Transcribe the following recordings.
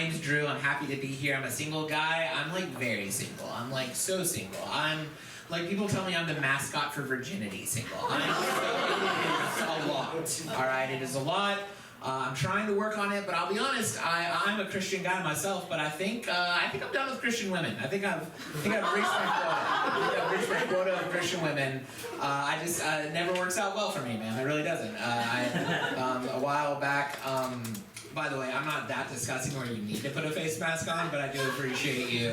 name's Drew. I'm happy to be here. I'm a single guy. I'm like very single. I'm like so single. I'm like, people tell me I'm the mascot for virginity single. It is a lot. All right, it is a lot. I'm trying to work on it, but I'll be honest. I'm a Christian guy myself, but I think I'm done with Christian women. I think I've reached my quota. I've reached my quota of Christian women. It never works out well for me, man. It really doesn't. A while back. By the way, I'm not that disgusting where you need to put a face mask on, but I do appreciate you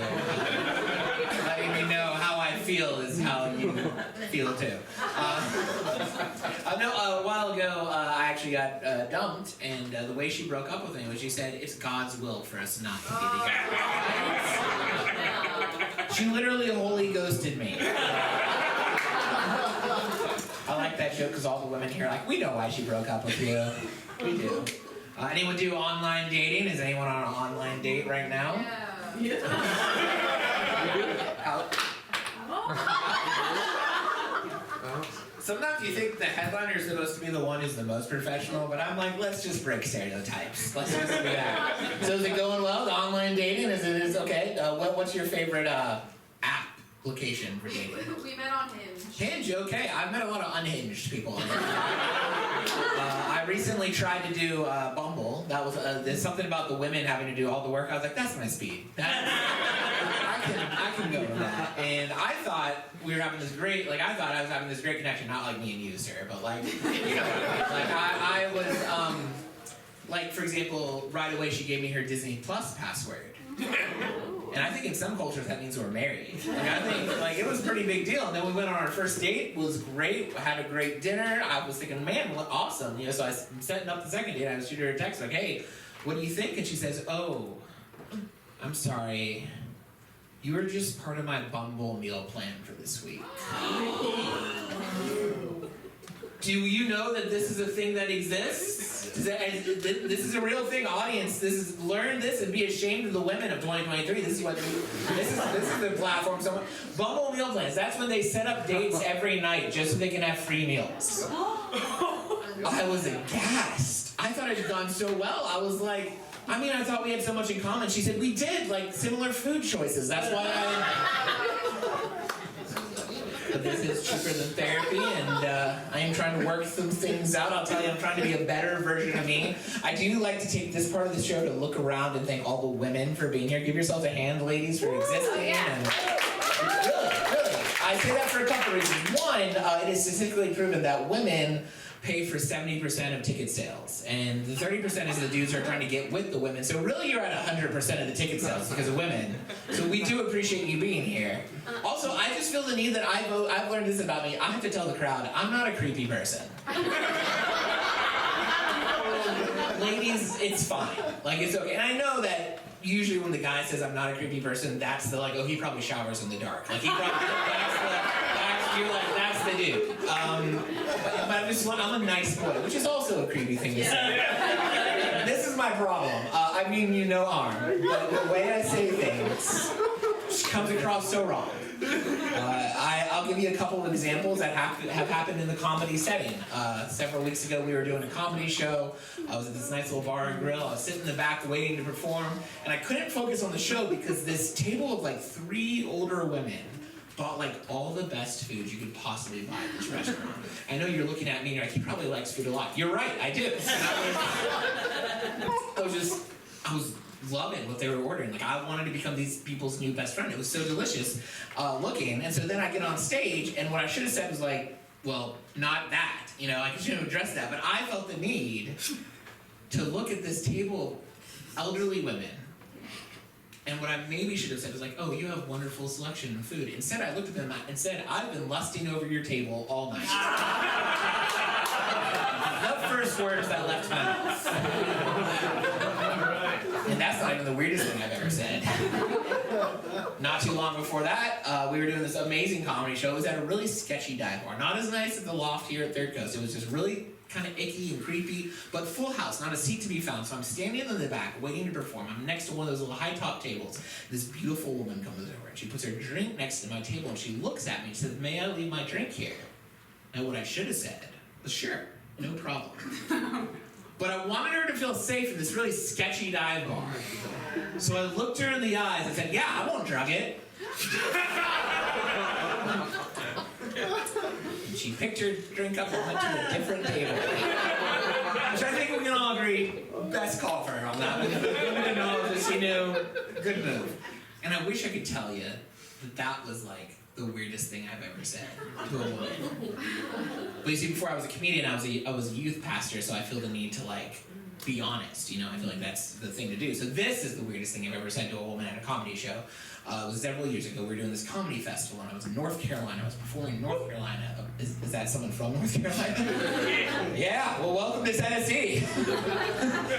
letting me know how I feel is how you feel too. A while ago, I actually got dumped, and the way she broke up with me was she said, it's God's will for us not to be together. She literally holy ghosted me. I like that joke because all the women here are like, we know why she broke up with you. We do. Anyone do online dating? Is anyone on an online date right now? Yeah. Sometimes you think the headliner is supposed to be the one who's the most professional, but I'm like, let's just break stereotypes. Let's just do that. So is it going well? The online dating is okay. What's your favorite application for dating? We met on Hinge. Hinge, okay. I've met a lot of unhinged people on Hinge. I recently tried to do Bumble. That was there's something about the women having to do all the work. I was like, that's my speed. I can go with that. And I thought we were having this great, I thought I was having this great connection. Not like me and you, sir, but like, you know what I mean. Like I was, for example, right away she gave me her Disney Plus password. And I think in some cultures that means we're married. I think it was a pretty big deal. And then we went on our first date. It was great. Had a great dinner. I was thinking, man, what awesome. So I'm setting up the second date. I was shooting her a text like, hey, what do you think? And she says, oh, I'm sorry. You were just part of my Bumble meal plan for this week. Do you know that this is a thing that exists? This is a real thing, audience. Learn this and be ashamed of the women of 2023. This is the platform. Bumble meal plans. That's when they set up dates every night just so they can have free meals. I was aghast. I thought it had gone so well. I was like, I thought we had so much in common. She said, we did, similar food choices. That's why But this is cheaper than therapy, and I am trying to work some things out. I'll tell you, I'm trying to be a better version of me. I do like to take this part of the show to look around and thank all the women for being here. Give yourselves a hand, ladies, for existing. And really, I say that for a couple reasons. One, it is statistically proven that women pay for 70% of ticket sales, and the 30% is the dudes who are trying to get with the women. So really, you're at 100% of the ticket sales because of women. So we do appreciate you being here. Also, I just feel the need that I've learned this about me. I have to tell the crowd, I'm not a creepy person. Ladies, it's fine. It's okay. And I know that usually when the guy says I'm not a creepy person, that's the oh, he probably showers in the dark. That's the dude. But I'm a nice boy, which is also a creepy thing to say. This is my problem. You know harm, but the way I say things just comes across so wrong. I'll give you a couple of examples that have happened in the comedy setting. Several weeks ago, we were doing a comedy show. I was at this nice little bar and grill. I was sitting in the back waiting to perform, and I couldn't focus on the show because this table of 3 older women bought all the best food you could possibly buy at this restaurant. I know you're looking at me and you're like, he probably likes food a lot. You're right, I do. I was loving what they were ordering. I wanted to become these people's new best friend. It was so delicious looking. And so then I get on stage, and what I should have said was well, not that. I shouldn't have addressed that. But I felt the need to look at this table of elderly women. And what I maybe should have said was oh, you have wonderful selection of food. Instead, I looked at them and said, I've been lusting over your table all night. The first words that left my mouth. And that's not even the weirdest thing I've ever said. Not too long before that, we were doing this amazing comedy show. It was at a really sketchy dive bar. Not as nice as the Loft here at Third Coast. It was just really kind of icky and creepy, but full house, not a seat to be found. So I'm standing in the back waiting to perform. I'm next to one of those little high top tables. This beautiful woman comes over and she puts her drink next to my table and she looks at me and says, may I leave my drink here? And what I should have said was, sure, no problem. But I wanted her to feel safe in this really sketchy dive bar. So I looked her in the eyes and said, yeah, I won't drug it. And she picked her drink up and went to a different table. Which I think we can all agree, best call for her on that. We didn't know that she knew. Good move. And I wish I could tell you that was like the weirdest thing I've ever said to a woman. But you see, before I was a comedian, I was a youth pastor, so I feel the need to like be honest, you know? I feel like that's the thing to do. So this is the weirdest thing I've ever said to a woman at a comedy show. It was several years ago. We were doing this comedy festival, and I was in North Carolina. I was performing in North Carolina. Is that someone from North Carolina? Yeah, well, welcome to Tennessee.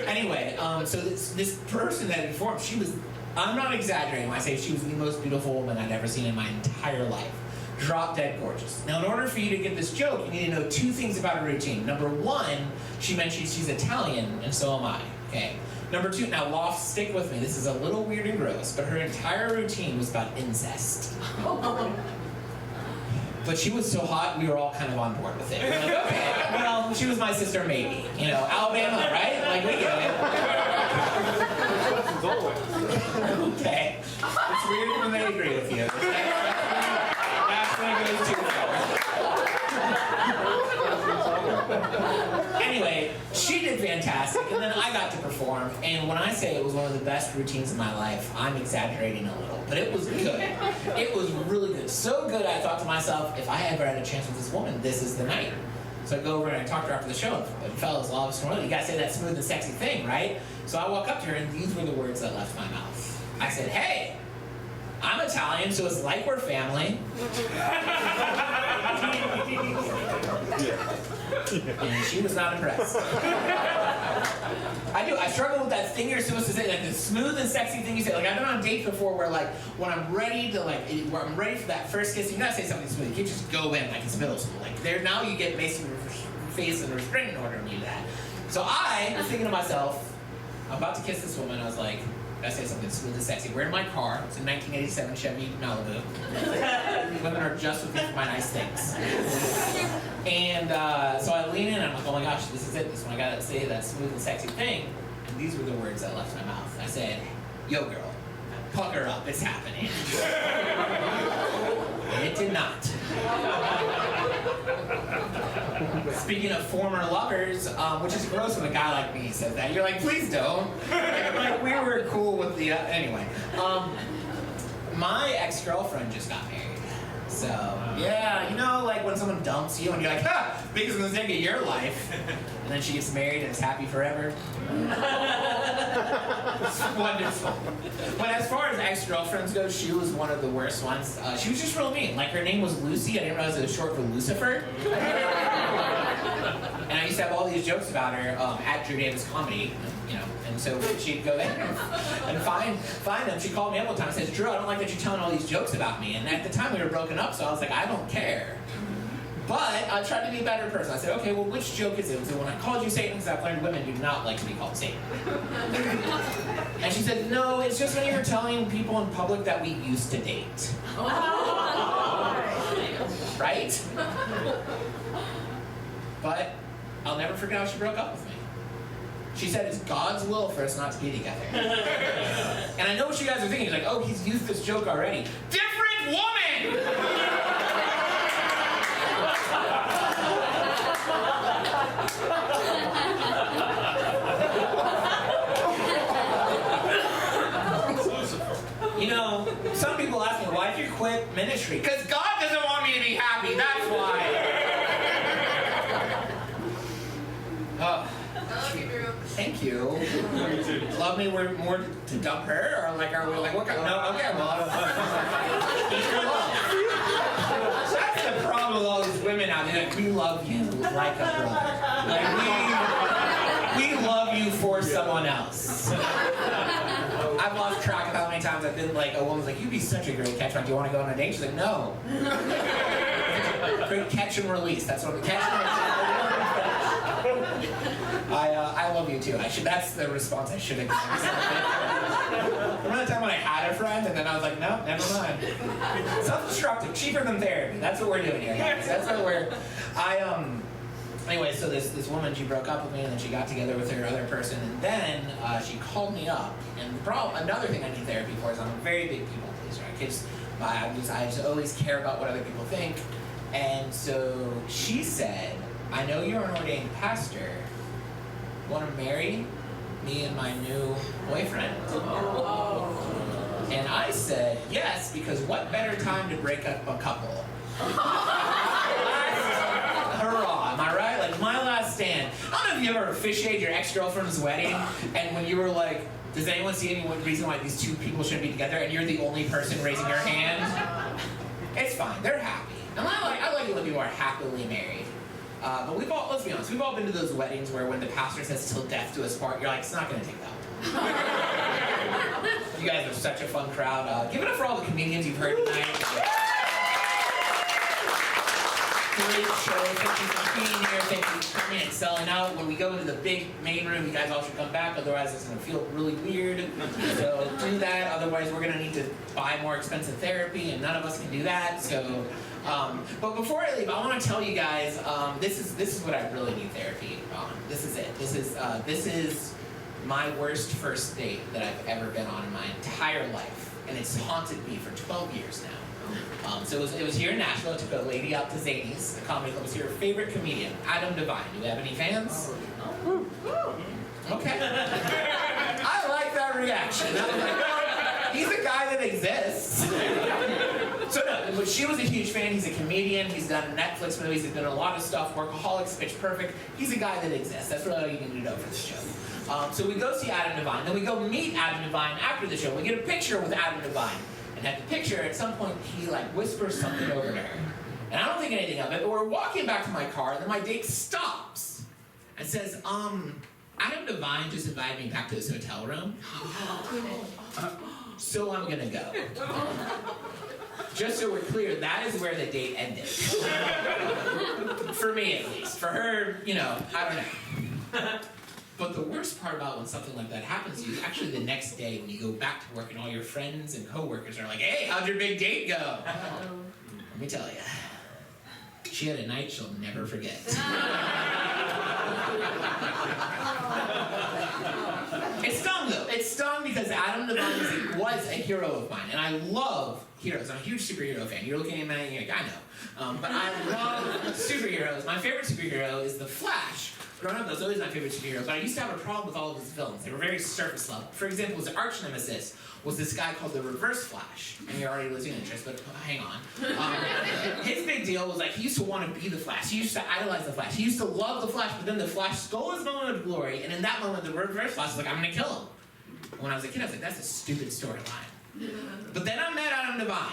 Anyway, so this person that had performed, she was, I'm not exaggerating when I say she was the most beautiful woman I'd ever seen in my entire life. Drop dead gorgeous. Now, in order for you to get this joke, you need to know two things about her routine. Number one, she mentioned she's Italian, and so am I, okay? Number two, now Loft, stick with me. This is a little weird and gross, but her entire routine was about incest. But she was so hot, we were all kind of on board with it. We were like, okay, well, she was my sister maybe. You know, Alabama, right? Like, we get it. Okay. It's weird when they agree with you. That's when it goes too far. Anyway, she did fantastic, and then I got to perform, and when I say it was one of the best routines of my life, I'm exaggerating a little, but it was good. It was really good. So good, I thought to myself, if I ever had a chance with this woman, this is the night. So I go over and I talk to her after the show, and fellas, all of us know, you guys say that smooth and sexy thing, right? So I walk up to her, and these were the words that left my mouth. I said, hey, I'm Italian, so it's like we're family. And she was not impressed. I struggle with that thing you're supposed to say, like the smooth and sexy thing you say. Like I've been on dates before where like when I'm ready to where I'm ready for that first kiss, you gotta say something smooth. You can't just go in like it's middle school. Like there now you get basically facing a restraining order when you do that. So I was thinking to myself, I'm about to kiss this woman. I was like, I say something smooth and sexy. We're in my car. It's a 1987 Chevy Malibu. Women are just with me for my nice things. And so I lean in and I'm like, oh my gosh, this is it. This is when I gotta say that smooth and sexy thing. And these were the words that left my mouth. I said, yo girl, pucker up, it's happening. And it did not. Speaking of former lovers, which is gross when a guy like me says that. You're like, please don't. Like we were cool with the, anyway. My ex-girlfriend just got married. So, yeah, you know, like when someone dumps you and you're like, ha, biggest mistake of your life. And then she gets married and is happy forever. It's wonderful. But as far as ex-girlfriends go, she was one of the worst ones. She was just real mean. Like her name was Lucy. I didn't realize it was short for Lucifer. And I used to have all these jokes about her at Drew Davis Comedy, you know. And so she'd go there and find them. She called me up one time and says, Drew, I don't like that you're telling all these jokes about me. And at the time we were broken up, so I was like, I don't care. But I tried to be a better person. I said, okay, well, which joke is it? So when I called you Satan, because I've learned women do not like to be called Satan. And she said, no, it's just when you were telling people in public that we used to date. Right? But I'll never forget how she broke up with me. She said it's God's will for us not to be together. And I know what you guys are thinking. It's like, oh, he's used this joke already. Different woman! You know, some people ask me, why did you quit ministry? Because God doesn't want me to be happy, that's why. Oh. Thank you. Love me more to dump her? Or like, are we like, what kind? No, okay, well. Eat your love. That's the problem with all these women out there. Like, we love you like a brother. Like, we love you for someone else. I've lost track of how many times I've been like, a woman's like, you'd be such a great catch. Do you want to go on a date? She's like, no. Great catch and release. That's what the catch and release. I love you too. That's the response I should have given. Remember the time when I had a friend and then I was like, no, never mind. Self-destructive, cheaper than therapy. That's what we're doing here, guys. That's what we're. Anyway, so this woman, she broke up with me, and then she got together with her other person, and then she called me up. And the problem, another thing I need therapy for is I'm a very big people pleaser. I just always care about what other people think. And so she said, I know you're an ordained pastor. Want to marry me and my new boyfriend? And I said, yes, because what better time to break up a couple? Hurrah, am I right? Like, my last stand. I don't know if you ever officiated your ex-girlfriend's wedding, and when you were like, does anyone see any reason why these two people shouldn't be together, and you're the only person raising your hand? It's fine, they're happy. And I like it when people are happily married. But let's be honest, we've all been to those weddings where when the pastor says till death do us part, you're like, it's not gonna take that long. You guys are such a fun crowd. Give it up for all the comedians you've heard tonight. Great show. Thank you for being here. Thank you for coming and selling out. When we go into the big main room, you guys all should come back. Otherwise, it's going to feel really weird. So do that. Otherwise, we're going to need to buy more expensive therapy, and none of us can do that. So, but before I leave, I want to tell you guys, this is what I really need therapy on. This is it. This is my worst first date that I've ever been on in my entire life, and it's haunted me for 12 years now. So it was here in Nashville. I took a lady out to Zanies, the comedy club. It was your favorite comedian, Adam Devine. Do we have any fans? Okay. I like that reaction. I was like, well, he's a guy that exists. So no, but she was a huge fan. He's a comedian. He's done Netflix movies. He's done a lot of stuff. Workaholics, Pitch Perfect. He's a guy that exists. That's really all you need to know for the show. So we go see Adam Devine. Then we go meet Adam Devine after the show. We get a picture with Adam Devine. And at the picture, at some point, he whispers something over to her. And I don't think anything of it, but we're walking back to my car, and then my date stops and says, Adam Devine just invited me back to his hotel room. So I'm gonna go. Just so we're clear, that is where the date ended. For me, at least. For her, I don't know. But the worst part about when something like that happens to you is actually the next day when you go back to work and all your friends and coworkers are like, hey, how'd your big date go? Let me tell you, she had a night she'll never forget. It stung, though. It stung because Adam Devine was a hero of mine, and I love heroes. I'm a huge superhero fan. You're looking at me and you're like, I know. But I love superheroes. My favorite superhero is The Flash. Growing up, that was always my favorite superhero, but I used to have a problem with all of his villains. They were very surface level. For example, his arch nemesis was this guy called the Reverse Flash. And you're already losing interest, but hang on. His big deal was he used to want to be the Flash. He used to idolize the Flash. He used to love the Flash, but then the Flash stole his moment of glory, and in that moment, the Reverse Flash was like, I'm going to kill him. When I was a kid, I was like, that's a stupid storyline. But then I met Adam Devine.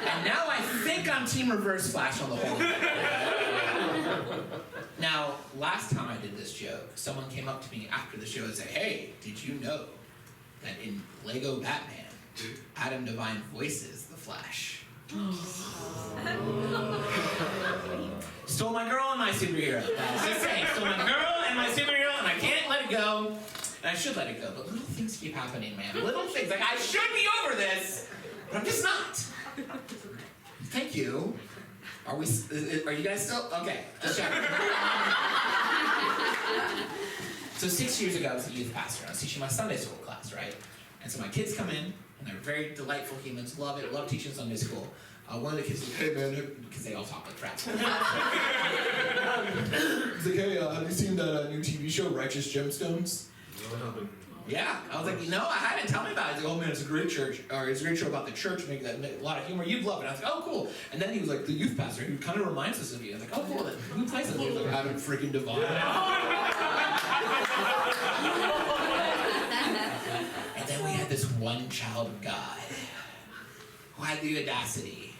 And now I think I'm Team Reverse Flash on the whole thing. Now, last time I did this joke, someone came up to me after the show and said, hey, did you know that in Lego Batman, Adam Devine voices the Flash? Stole my girl and my superhero. Just saying, stole my girl and my superhero, and I can't let it go. And I should let it go, but little things keep happening, man. Little things. I should be over this, but I'm just not. Thank you. Are you guys still? Okay, just checking. So 6 years ago, I was a youth pastor. I was teaching my Sunday school class, right? And so my kids come in, and they're very delightful humans, love it, love teaching Sunday school. One of the kids was like, hey man, because they all talk like crap. He's like, hey, have you seen that new TV show, Righteous Gemstones? Yeah, I was like, I hadn't. Tell me about it. He's like, oh man, it's a great church, or it's a great show about the church, make a lot of humor. You'd love it. I was like, oh cool. And then he was like, the youth pastor, who kind of reminds us of you. I was like, oh cool. Who plays him? He was like, Adam freaking Devine. And then we had this one child of God who had the audacity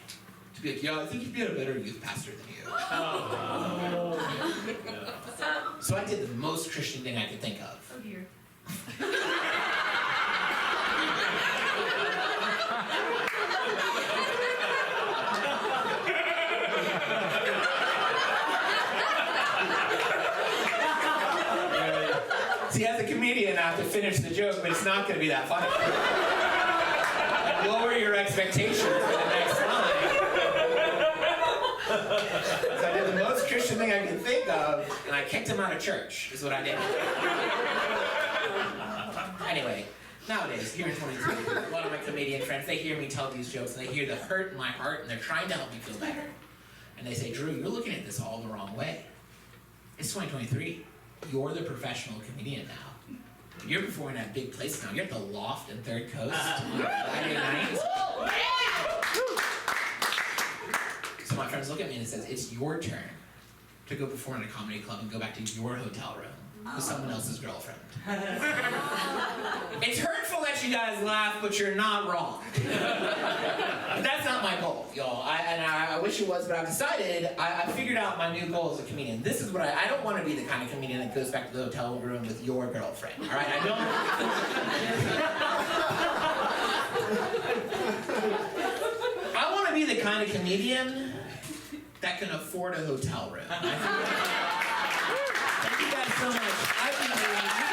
to be like, yeah, I think you'd be a better youth pastor than you. So I did the most Christian thing I could think of. Oh dear. See, as a comedian, I have to finish the joke, but it's not going to be that funny. Lower your expectations for the next line. So I did the Christian thing I could think of, and I kicked him out of church, is what I did. Anyway, nowadays, here in 23, a lot of my comedian friends, they hear me tell these jokes, and they hear the hurt in my heart, and they're trying to help me feel better. And they say, Drew, you're looking at this all the wrong way. It's 2023. You're the professional comedian now. You're performing at big places now. You're at the Loft and Third Coast on Friday night. So my friends look at me and it says, it's your turn to go perform in a comedy club and go back to your hotel room with someone else's girlfriend. It's hurtful that you guys laugh, but you're not wrong. But that's not my goal, y'all. I wish it was, but I've decided, I figured out my new goal as a comedian. This is what I don't want to be the kind of comedian that goes back to the hotel room with your girlfriend, all right? I want to be the kind of comedian that can afford a hotel room. Thank you guys so much.